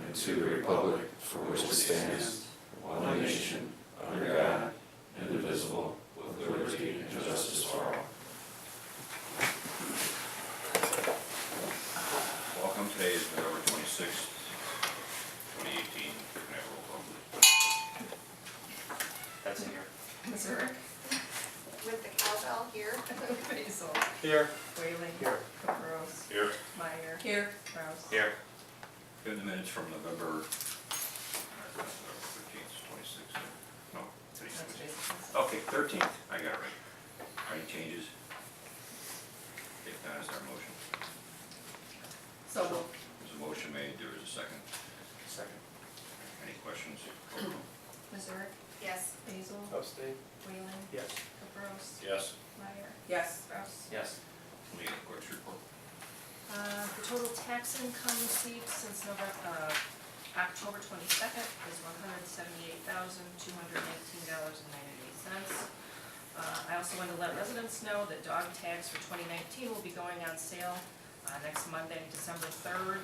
and to the republic for which it stands, one nation, under God, indivisible, with liberty and justice for all. Welcome. Today is November 26th, 2018. Can I have a roll call, please? That's in here. Missouri. With the cowbell here. Basil. Here. Whaling. Here. Caprows. Here. Meyer. Here. Rouse. Here. Good, the minutes from November 13th, 26th. No, today's That's 26th. basically. Okay, 13th. I got it right. Any changes? If not, is there a motion? So we'll. There's a motion made. There is a second. Second. Any questions? Roll call. Missouri. Yes. Basil. Abstain. Whaling. Yes. Caprows. Yes. Meyer. Yes. Rouse. Yes. Legal court's report. The total tax income received since October 22nd is $178,219.98. I also want to let residents know that dog tags for 2019 will be going on sale next Monday, December 3rd.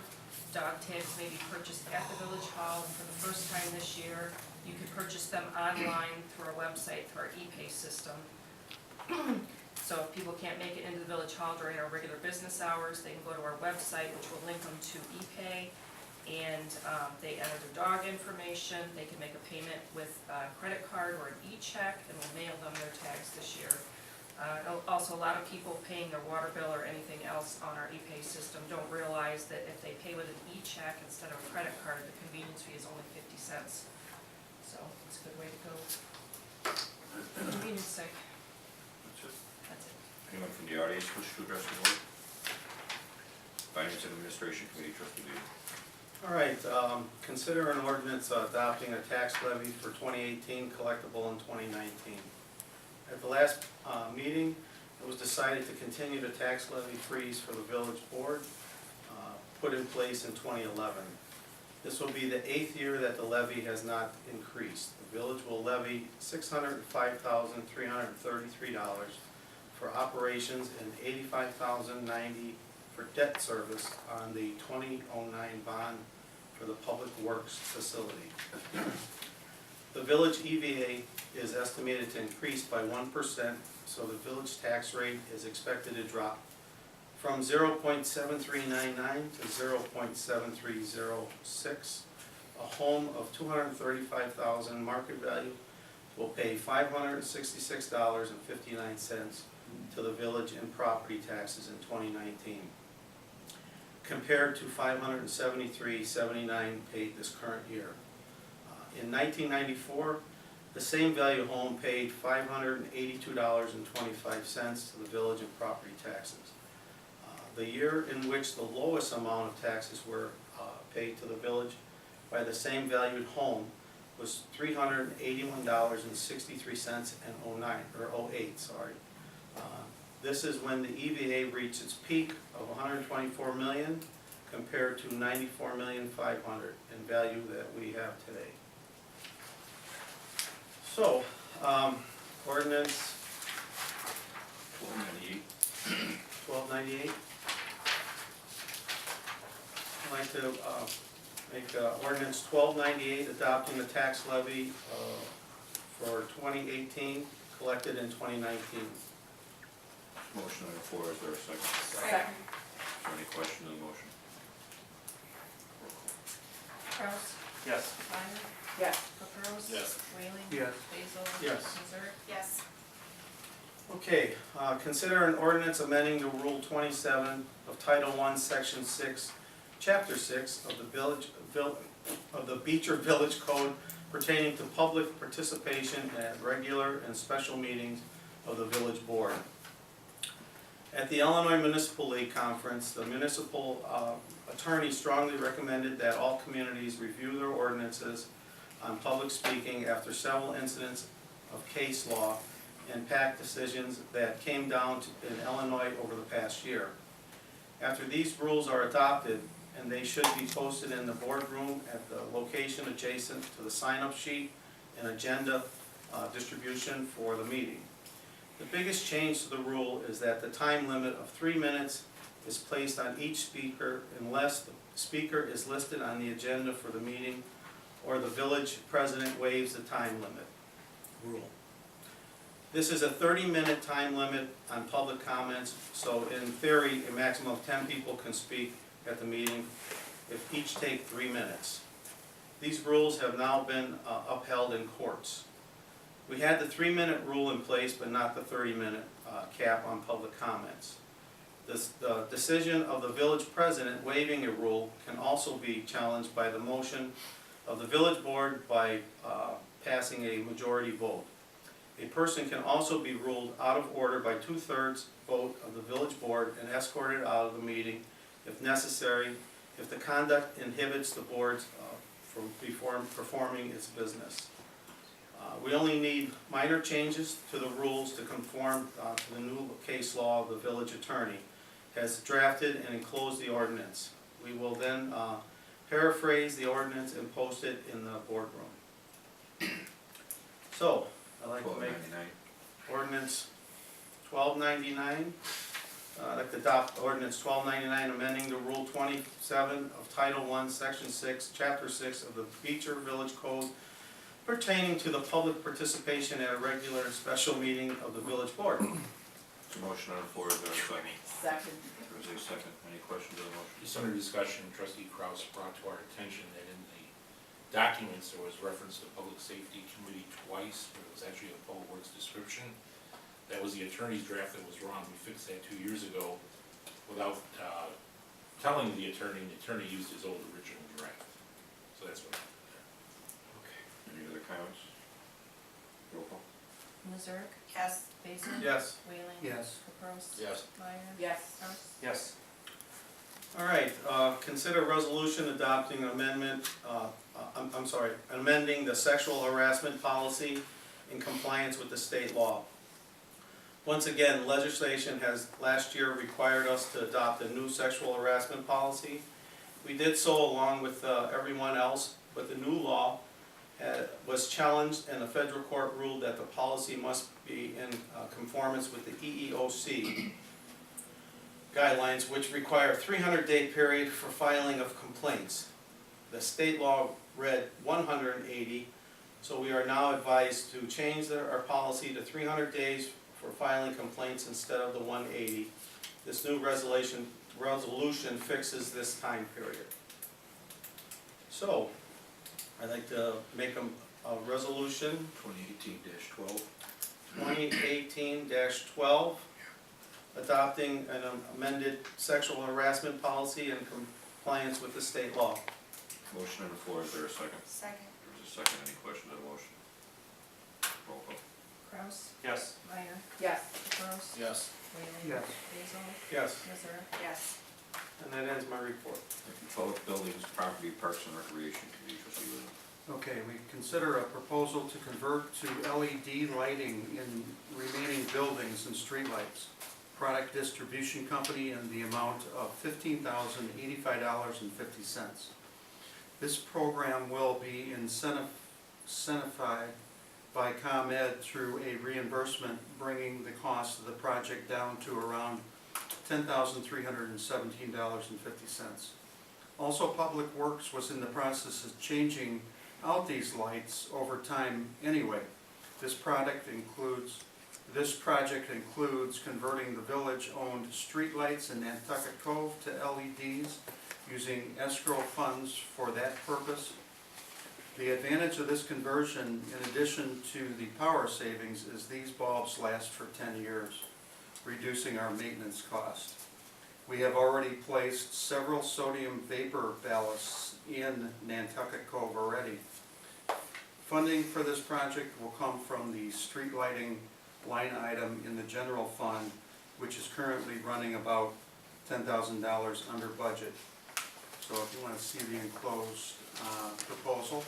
Dog tags may be purchased at the Village Hall, and for the first time this year, you can purchase them online through our website, through our e-pay system. So if people can't make it into the Village Hall during our regular business hours, they can go to our website, which will link them to e-pay, and they enter their dog information. They can make a payment with a credit card or an e-check, and we'll mail them their tags this year. Also, a lot of people paying their water bill or anything else on our e-pay system don't realize that if they pay with an e-check instead of a credit card, the convenience fee is only 50 cents. So it's a good way to go. Convenience sake. That's it. That's it. Anyone from the audience wish to address the board? Finance and Administration Committee, Trustee Beecher. All right, consider an ordinance adopting a tax levy for 2018 collectible in 2019. At the last meeting, it was decided to continue the tax levy freeze for the village board, put in place in 2011. This will be the 8th year that the levy has not increased. The village will levy $605,333 for operations and $85,090 for debt service on the 2009 bond for the Public Works facility. The village EVA is estimated to increase by 1%, so the village tax rate is expected to drop from 0.7399 to 0.7306. A home of $235,000 market value will pay $566.59 to the village in property taxes in 2019, compared to $573.79 paid this current year. In 1994, the same value home paid $582.25 to the village in property taxes. The year in which the lowest amount of taxes were paid to the village by the same valued home was $381.63 in 08. This is when the EVA reached its peak of $124 million compared to $94,500,000 in value that we have today. So, ordinance 1298. 1298. I'd like to make ordinance 1298 adopting the tax levy for 2018 collected in 2019. Motion on the floor. Is there a second? Second. Is there any question on the motion? Roll call. Rouse. Yes. Meyer. Yes. Caprows. Yes. Whaling. Yes. Basil. Yes. Missouri. Yes. Okay, consider an ordinance amending the Rule 27 of Title I, Section 6, Chapter 6 of the Beecher Village Code pertaining to public participation at regular and special meetings of the village board. At the Illinois Municipal League Conference, the municipal attorney strongly recommended that all communities review their ordinances on public speaking after several incidents of case law and PAC decisions that came down in Illinois over the past year. After these rules are adopted, and they should be posted in the boardroom at the location adjacent to the sign-up sheet and agenda distribution for the meeting. The biggest change to the rule is that the time limit of 3 minutes is placed on each speaker unless the speaker is listed on the agenda for the meeting or the village president waives the time limit rule. This is a 30-minute time limit on public comments, so in theory, a maximum of 10 people can speak at the meeting, if each take 3 minutes. These rules have now been upheld in courts. We had the 3-minute rule in place, but not the 30-minute cap on public comments. The decision of the village president waiving a rule can also be challenged by the motion of the village board by passing a majority vote. A person can also be ruled out of order by 2/3 vote of the village board and escorted out of the meeting if necessary, if the conduct inhibits the board from performing its business. We only need minor changes to the rules to conform to the new case law of the village attorney has drafted and enclosed the ordinance. We will then paraphrase the ordinance and post it in the boardroom. So, I'd like to make ordinance 1299. I'd like to adopt ordinance 1299, amending the Rule 27 of Title I, Section 6, Chapter 6 of the Beecher Village Code pertaining to the public participation at a regular and special meeting of the village board. There's a motion on the floor, is there a second? Second. There's a second. Any questions on the motion? Just under discussion, trustee Kraus brought to our attention that in the documents, there was reference to Public Safety Committee twice, but it was actually a public works description. That was the attorney's draft that was wrong. We fixed that 2 years ago without telling the attorney used his old original draft. So that's what. Any other comments? Roll call. Nazarick? Yes. Basil? Yes. Whaling? Yes. Capros? Yes. Meyer? Yes. Kraus? Yes. All right, consider resolution adopting amendment, amending the sexual harassment policy in compliance with the state law. Once again, legislation has last year required us to adopt a new sexual harassment policy. We did so along with everyone else, but the new law was challenged and the federal court ruled that the policy must be in conformance with the EEOC guidelines, which require a 300-day period for filing of complaints. The state law read 180, so we are now advised to change our policy to 300 days for filing complaints instead of the 180. This new resolution fixes this time period. So, I'd like to make a resolution 2018-12. 2018-12, adopting an amended sexual harassment policy in compliance with the state law. Motion on the floor, is there a second? Second. There's a second. Any questions on the motion? Roll call. Kraus? Yes. Meyer? Yes. Capros? Yes. Whaling? Yes. Basil? Yes, Nazarick? Yes. and that ends my report. Thank you. Public Buildings, Property, Parks and Recreation Committee, trustee Lewin. Okay, we consider a proposal to convert to LED lighting in remaining buildings and streetlights. Product distribution company in the amount of $15,085.50. This program will be incentivized by ComEd through a reimbursement, bringing the cost of the project down to around $10,317.50. Also, Public Works was in the process of changing out these lights over time anyway. This project includes converting the village-owned streetlights in Nantucket Cove to LEDs using escrow funds for that purpose. The advantage of this conversion, in addition to the power savings, is these bulbs last for 10 years, reducing our maintenance cost. We have already placed several sodium vapor ballasts in Nantucket Cove already. Funding for this project will come from the street lighting line item in the general fund, which is currently running about $10,000 under budget. So if you want to see the enclosed proposal,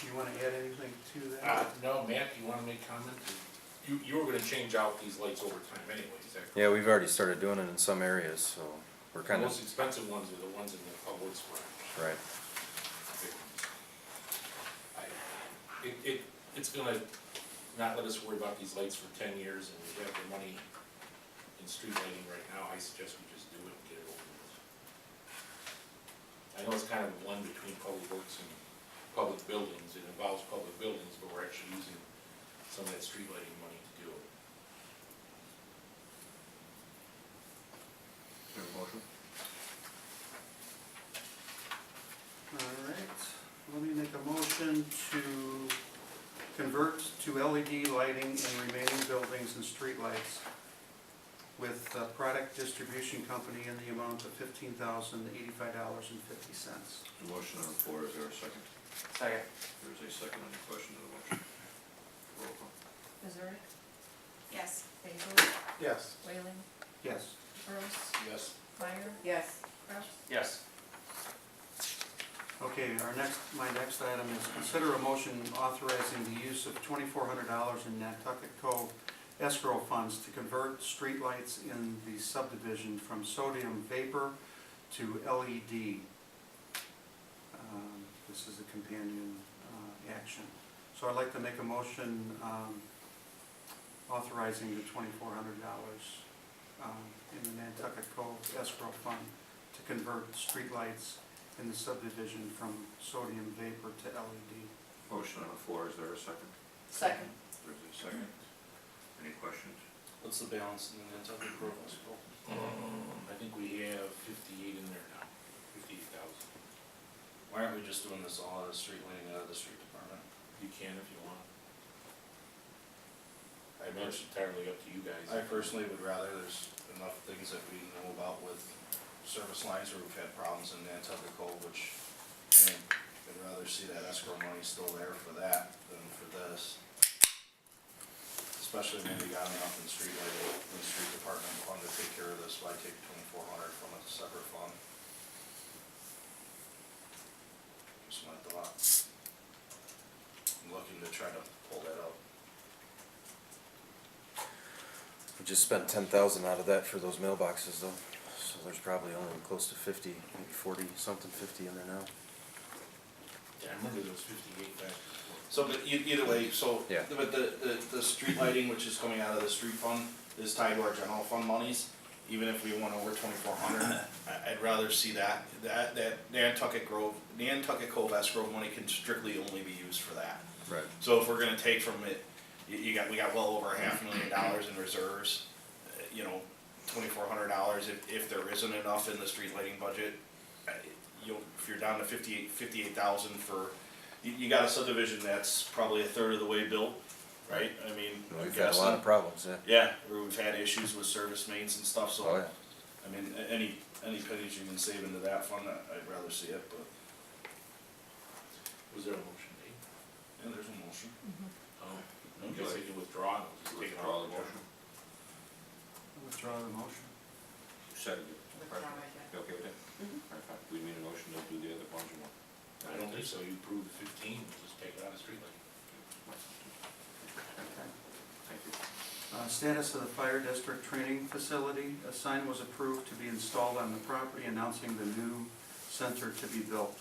you want to add anything to that? No, Matt, you wanna make comment? You were gonna change out these lights over time anyway, is that correct? Yeah, we've already started doing it in some areas, so we're The kind of, most expensive ones are the ones in the public square. right. It's gonna not let us worry about these lights for 10 years and we have the money in street lighting right now, I suggest we just do it and get it over with. I know it's kind of a blend between public works and public buildings, it involves public buildings, but we're actually using some of that street lighting money to do it. Have a motion? All right, let me make a motion to convert to LED lighting in remaining buildings and streetlights with Product Distribution Company in the amount of $15,085.50. A motion on the floor, is there a second? Second. There's a second, any question on the motion? Roll call. Missouri, Yes. Basil, Yes. Whaling, Yes. Gross, Yes. Meyer, Yes. Kraus. Yes. Okay, my next item is consider a motion authorizing the use of $2,400 in Nantucket Cove escrow funds to convert streetlights in the subdivision from sodium vapor to LED. This is a companion action. So I'd like to make a motion authorizing the $2,400 in the Nantucket Cove escrow fund to convert streetlights in the subdivision from sodium vapor to LED. Motion on the floor, is there a second? Second. There's a second. Any questions? What's the balance in the Nantucket Grove Hospital? I think we have 58 in there now, 58,000. Why aren't we just doing this all out of the street lighting out of the street department? You can if you want. I mean, it's entirely up to you guys. I personally would rather, there's enough things that we know about with service lines where we've had problems in Nantucket Cove, which, I mean, I'd rather see that escrow money still there for that than for this. Especially when we got enough in street lighting, in the street department fund to take care of this, why take 2,400 from a separate fund? Just my thought. I'm looking to try to pull that up. We just spent 10,000 out of that for those mailboxes though, so there's probably only close to 50, maybe 40 something, 50 in there now. Yeah, I remember there was 58 back before. So, but either way, so, Yeah. but the street lighting, which is coming out of the street fund, is tied to our general fund monies. Even if we went over 2,400, I'd rather see that Nantucket Cove escrow money can strictly only be used for that. Right. So if we're gonna take from it, we got well over $500,000 in reserves, you know, $2,400, if there isn't enough in the street lighting budget, if you're down to 58,000 for, you got a subdivision that's probably a third of the way built, right? I mean, I'm We've had a lot guessing. of problems, yeah. Yeah, where we've had issues with service mains and stuff, so, Oh, yeah. I mean, any pennies you can save into that fund, I'd rather see it, but, Was there a motion made? yeah, there's a motion. Oh, I guess they can withdraw and just take it Withdraw off the motion. Withdraw the motion. Second. You okay with that? Alright, fine. We need a motion to do the other ones you want. I don't think so, you approved the 15, we'll just take it out of street lighting. Thank you. Status of the fire district training facility. A sign was approved to be installed on the property announcing the new center to be built.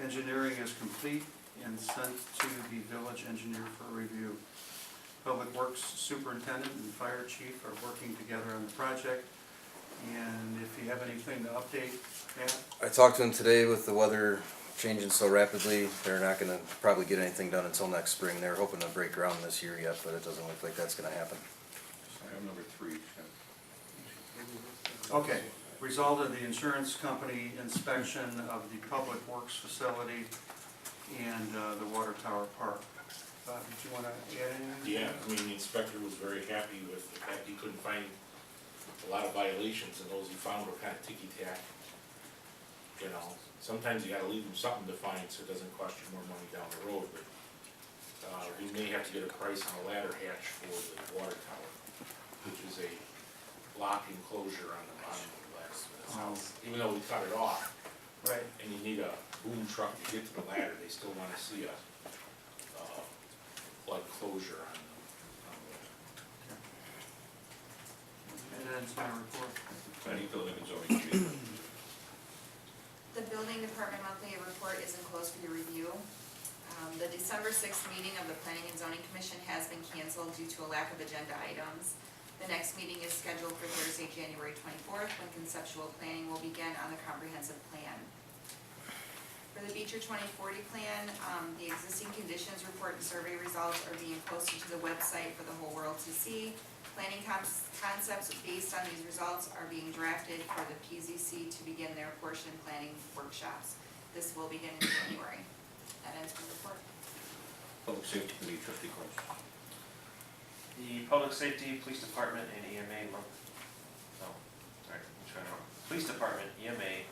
Engineering is complete and sent to the village engineer for review. Public Works Superintendent and Fire Chief are working together on the project. And if you have anything to update, Pat? I talked to them today with the weather changing so rapidly, they're not gonna probably get anything done until next spring. They're hoping to break ground this year yet, but it doesn't look like that's gonna happen. Item number 3. Okay, result of the insurance company inspection of the Public Works facility and the water tower park. Did you want to add anything? Yeah, I mean, the inspector was very happy with the fact he couldn't find a lot of violations, and those he found were kind of ticky-tack. You know, sometimes you gotta leave them something to find so it doesn't cost you more money down the road, but we may have to get a price on a ladder hatch for the water tower, which is a block enclosure on the bottom of the glass of this house. Even though we cut it off, Right. and you need a boom truck to get to the ladder, they still wanna see a flood closure on the And that's my report. Planning, Building, and Zoning Committee. The building department monthly report is enclosed for your review. The December 6th meeting of the Planning and Zoning Commission has been canceled due to a lack of agenda items. The next meeting is scheduled for Thursday, January 24th, when conceptual planning will begin on the comprehensive plan. For the Beecher 2040 plan, the existing conditions report and survey results are being posted to the website for the whole world to see. Planning concepts based on these results are being drafted for the PZC to begin their portion planning workshops. This will begin in January. That ends my report. Public Safety Committee, trustee Cross. The Public Safety, Police Department, and EMA Police Department, EMA,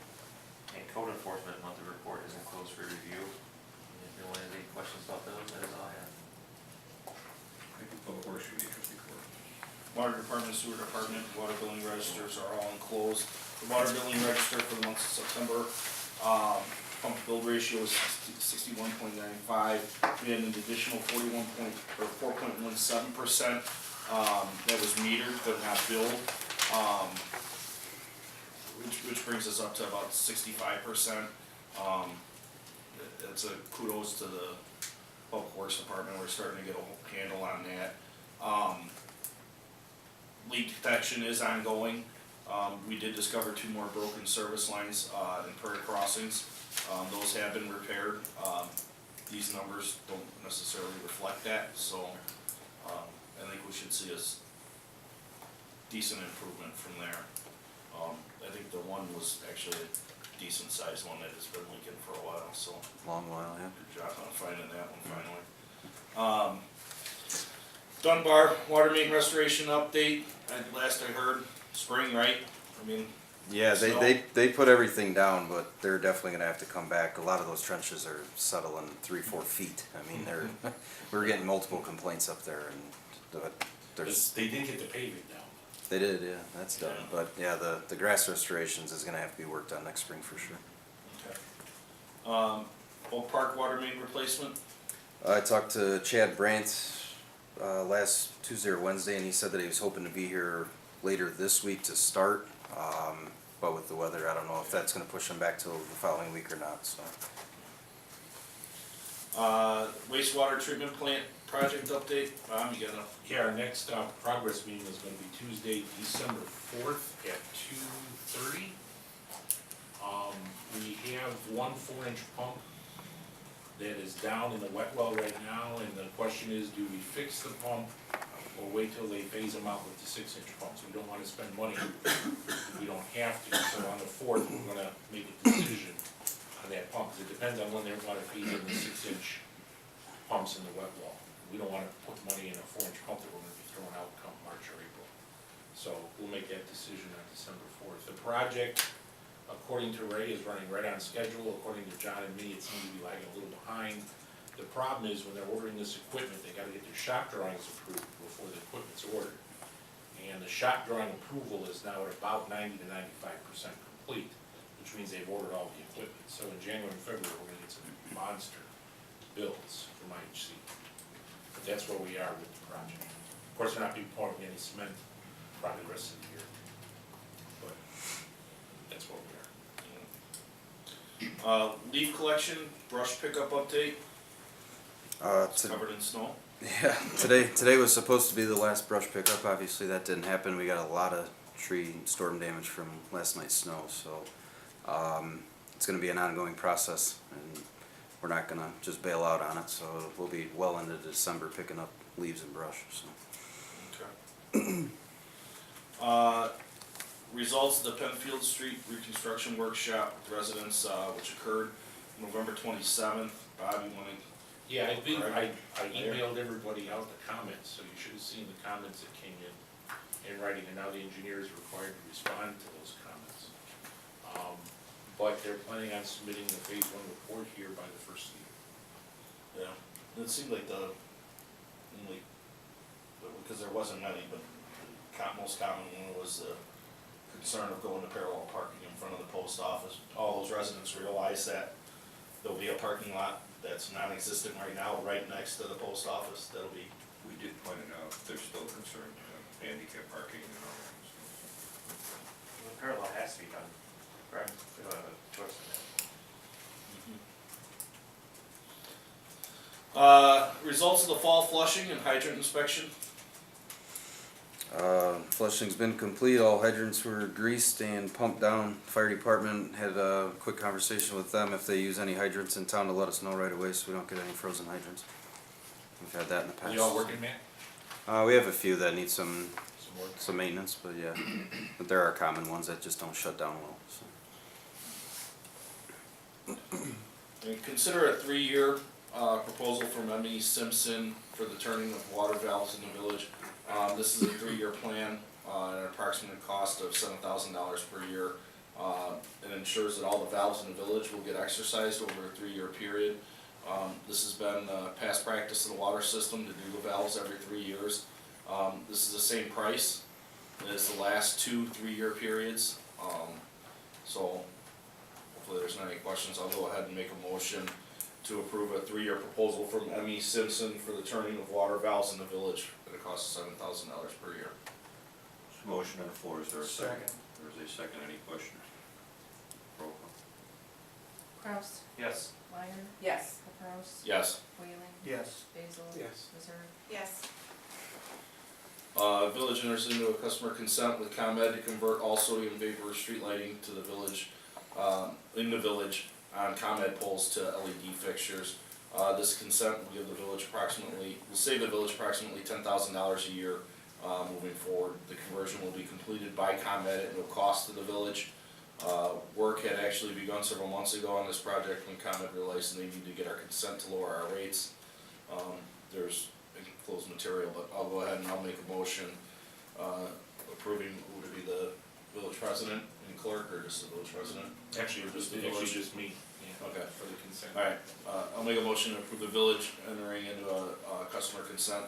and Code Enforcement monthly report is enclosed for review. If no one has any questions about those, that is all I have. Public Works Committee, trustee Cross. Water Department, Sewer Department, water billing registers are all enclosed. The water billing register for the month of September, pump to build ratio is 61.95. We had an additional 4.17%, that was metered but not billed, which brings us up to about 65%. It's a kudos to the Public Works Department, we're starting to get a handle on that. Leak detection is ongoing. We did discover 2 more broken service lines in Prairie Crossings. Those have been repaired. These numbers don't necessarily reflect that, so I think we should see a decent improvement from there. I think the one was actually a decent sized one that has been leaking for a while, so Long while, yeah. good job on finding that one finally. Dunbar water main restoration update, last I heard, spring, right? I mean, Yeah, snow. they put everything down, but they're definitely gonna have to come back. A lot of those trenches are settling 3-4 feet. I mean, they're, we were getting multiple complaints up there and there's, They did get the paving down. they did, yeah, that's done. But yeah, the grass restorations is gonna have to be worked on next spring for sure. Okay. Oak Park water main replacement, I talked to Chad Brandt, last Tuesday or Wednesday, and he said that he was hoping to be here later this week to start. But with the weather, I don't know if that's gonna push him back till the following week or not, so. wastewater treatment plant project update, you got a, Yeah, our next progress meeting is gonna be Tuesday, December 4th at 2:30. We have one 4-inch pump that is down in the wet well right now, and the question is, do we fix the pump or wait till they phase them out with the 6-inch pumps? We don't wanna spend money if we don't have to, so on the 4th, we're gonna make a decision on that pump, 'cause it depends on when they're gonna feed in the 6-inch pumps in the wet well. We don't wanna put money in a 4-inch pump that we're gonna be throwing out come March or April. So we'll make that decision on December 4th. The project, according to Ray, is running right on schedule. According to John and me, it seems to be lagging a little behind. The problem is when they're ordering this equipment, they gotta get their shop drawings approved before the equipment's ordered. And the shop drawing approval is now at about 90 to 95% complete, which means they've ordered all the equipment. So in January and February, we're gonna get some monster bills from IHC. But that's where we are with the project. Of course, we're not being pouring any cement probably the rest of the year. But that's where we are. leaf collection, brush pickup update, it's covered in snow. Yeah, today was supposed to be the last brush pickup. Obviously, that didn't happen. We got a lot of tree storm damage from last night's snow, so it's going to be an ongoing process, and we're not going to just bail out on it. So we'll be well into December picking up leaves and brush. So. Okay. Results of the Penfield Street reconstruction workshop with residents, which occurred November 27th. Bob, you wanna? Yeah, I think I emailed everybody out the comments, so you should have seen the comments that came in writing, and now the engineer is required to respond to those comments. But they're planning on submitting the phase 1 report here by the first of the year. Yeah, it seemed like the only, because there wasn't many, but the most common one was the concern of going to parallel parking in front of the post office. All those residents realize that there'll be a parking lot that's non-existent right now, right next to the post office. That'll be, We did point it out, there's still concern, handicap parking and all that. The parallel has to be done, correct? We don't have a choice in that. results of the fall flushing and hydrant inspection. Flushing's been complete, all hydrants were greased and pumped down. Fire department had a quick conversation with them if they use any hydrants in town to let us know right away so we don't get any frozen hydrants. We've had that in the Are past. they all working, man? We have a few that need some Some work? maintenance, but yeah, but there are common ones that just don't shut down well, so. And consider a 3-year proposal from M.E. Simpson for the turning of water valves in the village. This is a 3-year plan, at an approximate cost of $7,000 per year. It ensures that all the valves in the village will get exercised over a 3-year period. This has been past practice of the water system to do the valves every 3 years. This is the same price as the last 2 3-year periods. So hopefully there's not any questions. I'll go ahead and make a motion to approve a 3-year proposal from M.E. Simpson for the turning of water valves in the village at a cost of $7,000 per year. There's a motion on the floor, is there a second? Second. There's a second, any questions? Roll call. Kraus, Yes. Meyer, Yes. Caprows, Yes. Whaling, Yes. Basil. Yes. Missouri. Yes. Village enters into a customer consent with ComEd to convert all sodium vapor street lighting to the village, in the village on ComEd poles to LED fixtures. This consent will give the village will save the village approximately $10,000 a year, moving forward. The conversion will be completed by ComEd at no cost to the village. Work had actually begun several months ago on this project when ComEd realized they needed to get our consent to lower our rates. There's enclosed material, but I'll go ahead and I'll make a motion, approving, would it be the village president and clerk, or just the village president? Actually, Just the actually village? just me, yeah, Okay. for the consent. Alright, I'll make a motion to approve the village entering into a customer consent,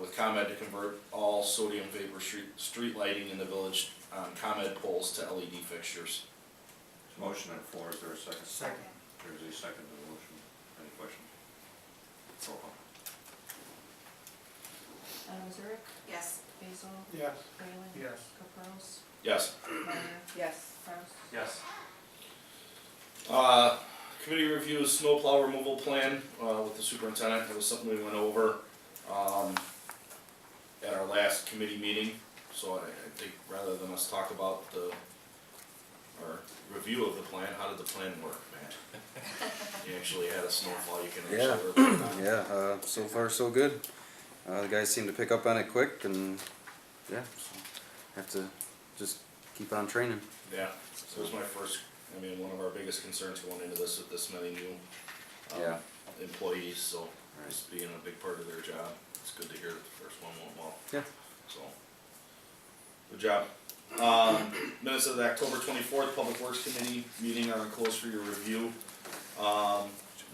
with ComEd to convert all sodium vapor street lighting in the village on ComEd poles to LED fixtures. There's a motion on the floor, is there a second? Second. There's a second to the motion, any questions? Roll call. Missouri, Yes. Basil. Yes. Whaling. Yes. Caprows, Yes. Meyer, Yes. Kraus. Yes. Committee reviews snowplow removal plan, with the superintendent. It was something we went over, at our last committee meeting. So I think rather than us talk about our review of the plan, how did the plan work, Matt? You actually had a snowplow you can Yeah. actually report on. Yeah, so far so good. The guys seem to pick up on it quick and, yeah, so have to just keep on training. Yeah, so it was my first, one of our biggest concerns going into this with this many new, Yeah. employees, so Right. this being a big part of their job, it's good to hear that the first one went well. Yeah. So, good job. Minutes of the October 24th Public Works Committee meeting are enclosed for your review.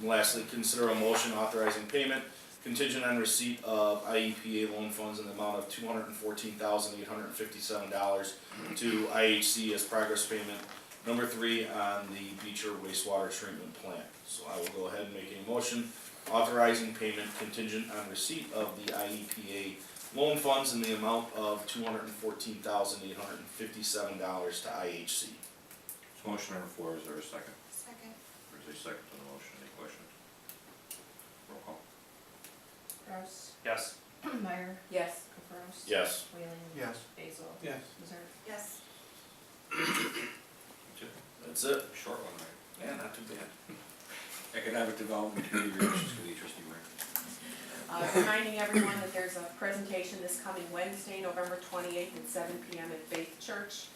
Lastly, consider a motion authorizing payment contingent on receipt of IEPA loan funds in the amount of $214,857 to IHC as progress payment number 3 on the Beecher wastewater treatment plant. So I will go ahead and make a motion authorizing payment contingent on receipt of the IEPA loan funds in the amount of $214,857 to IHC. There's a motion on the floor, is there a second? Second. There's a second to the motion, any questions? Roll call. Kraus, Yes. Meyer, Yes. Caprows. Yes. Whaling. Yes. Basil. Yes. Missouri. Yes. That's it. Short one, right? Yeah, not too bad. Economic Development Committee Relations Committee, trustee Meyer. Reminding everyone that there's a presentation this coming Wednesday, November 28th at 7 p.m. at Faith Church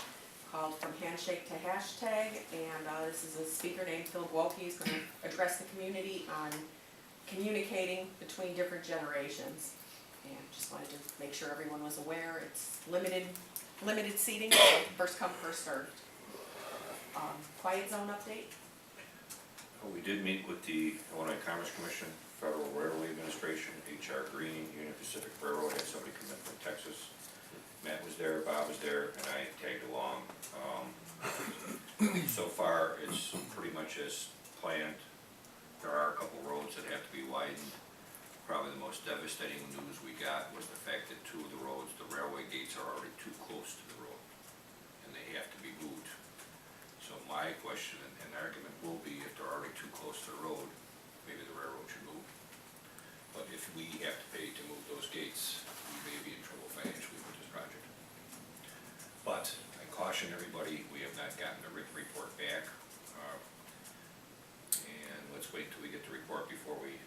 called From Handshake to Hashtag, and this is a speaker named Phil Gwolke. He's going to address the community on communicating between different generations. And just wanted to make sure everyone was aware. It's limited seating, so first come, first served. Quiet zone update. We did meet with the Illinois Commerce Commission, Federal Railway Administration, HR Green, Union Pacific Railroad, had somebody come in from Texas. Matt was there, Bob was there, and I tagged along. So far, it's pretty much as planned. There are a couple roads that have to be widened. Probably the most devastating news we got was the fact that 2 of the roads, the railway gates are already too close to the road, and they have to be moved. So my question and argument will be, if they're already too close to the road, maybe the railroad should move. But if we have to pay to move those gates, we may be in trouble financially, but there's caution everybody, we have not gotten a written report back. And let's wait till we get the report before we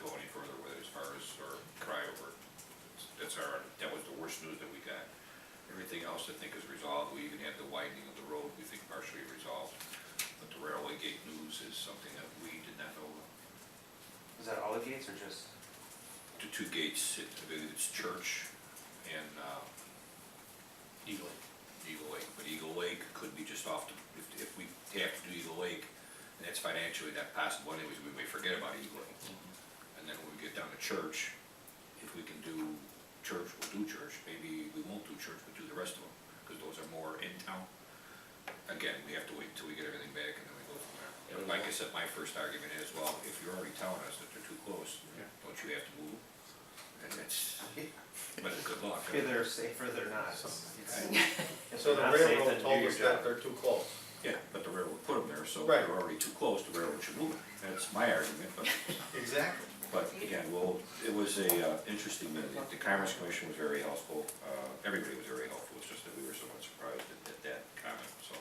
go any further with it as far as, or cry over it. That was the worst news that we got. Everything else I think is resolved. We even had the widening of the road, we think partially resolved. But the railway gate news is something that we did not know about. Is that all the gates or just? The two gates, I believe it's Church and Eagle Lake. Eagle Lake. But Eagle Lake could be just off the, if we have to do Eagle Lake, and that's financially not possible anyways, we may forget about Eagle Lake. And then when we get down to Church, if we can do Church, we'll do Church. Maybe we won't do Church, but do the rest of them, because those are more in town. Again, we have to wait until we get everything back and then we go from there. But like I said, my first argument is, well, if you're already telling us that they're too close, don't you have to move? And that's, but good luck. Either they're safe or they're not. If So the they're not safe, railroad then do told your us job. that they're too close. Yeah, but the railroad put them there, so if Right. they're already too close, the railroad should move it. That's my argument, but. Exactly. But again, well, it was a interesting meeting. The Commerce Commission was very helpful. Everybody was very helpful. It's just that we were somewhat surprised at that comment, so.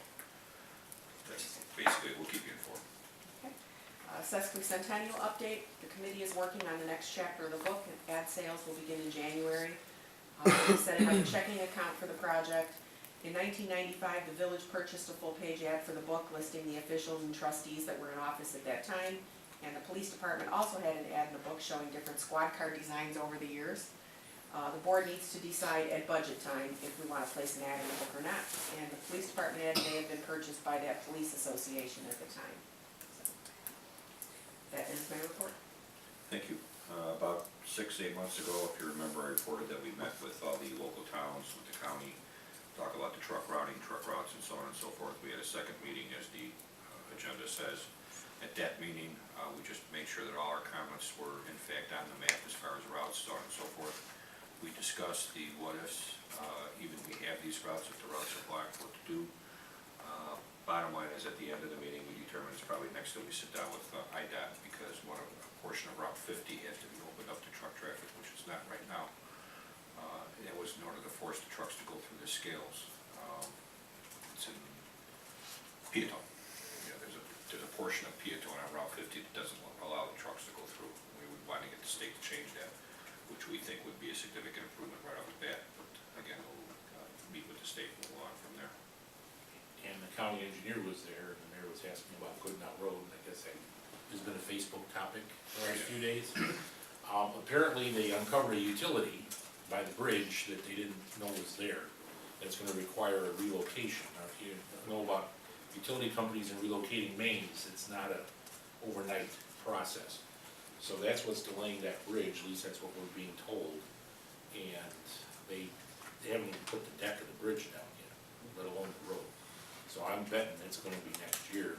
That's basically, we'll keep you informed. Sesquicentennial update, the committee is working on the next chapter of the book, and ad sales will begin in January. We set up a checking account for the project. In 1995, the village purchased a full-page ad for the book listing the officials and trustees that were in office at that time. And the police department also had an ad in the book showing different squad car designs over the years. The board needs to decide at budget time if we want to place an ad in the book or not. And the police department ad may have been purchased by that police association at the time. So, that is my report. Thank you. About 6-8 months ago, if you remember, I reported that we met with all the local towns, with the county, talk about the truck routing, truck routes, and so on and so forth. We had a second meeting, as the agenda says. At that meeting, we just made sure that all our comments were in fact on the map as far as routes, so on and so forth. We discussed the what-ifs, even we have these routes, if the routes are blocked, what to do. Bottom line is, at the end of the meeting, we determined it's probably next that we sit down with IDOT, because a portion of Route 50 has to be opened up to truck traffic, which is not right now. And it was in order to force the trucks to go through the scales. It's in Peatone. There's a portion of Peatone on Route 50 that doesn't allow the trucks to go through. We would want to get the state to change that, which we think would be a significant improvement right off the bat. But again, we'll meet with the state and move on from there. And the county engineer was there, and the mayor was asking about Goodnow Road, and I guess that has been a Facebook topic the last few days. Apparently, they uncovered a utility by the bridge that they didn't know was there. That's gonna require a relocation. Now, if you know about utility companies and relocating mains, it's not a overnight process. So that's what's delaying that bridge, at least that's what we're being told. And they haven't even put the deck of the bridge down yet, let alone the road. So I'm betting it's gonna be next year,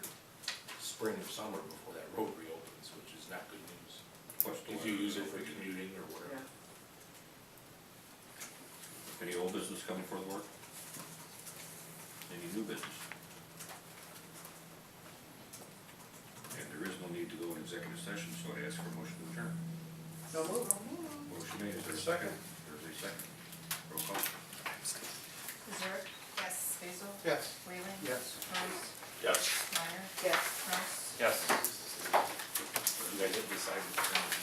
spring or summer, before that road reopens, which is not good news. If you use it for commuting or whatever. Any old business coming for the board? Any new business? And there is no need to go in executive session, so I ask for a motion to adjourn. So move. Motion made, is there a second? There's a second. Roll call. Zerk? Yes. Basil? Yes. Whalen? Yes. Rose? Yes. Meyer? Yes. Kraus? Yes. You guys have decided.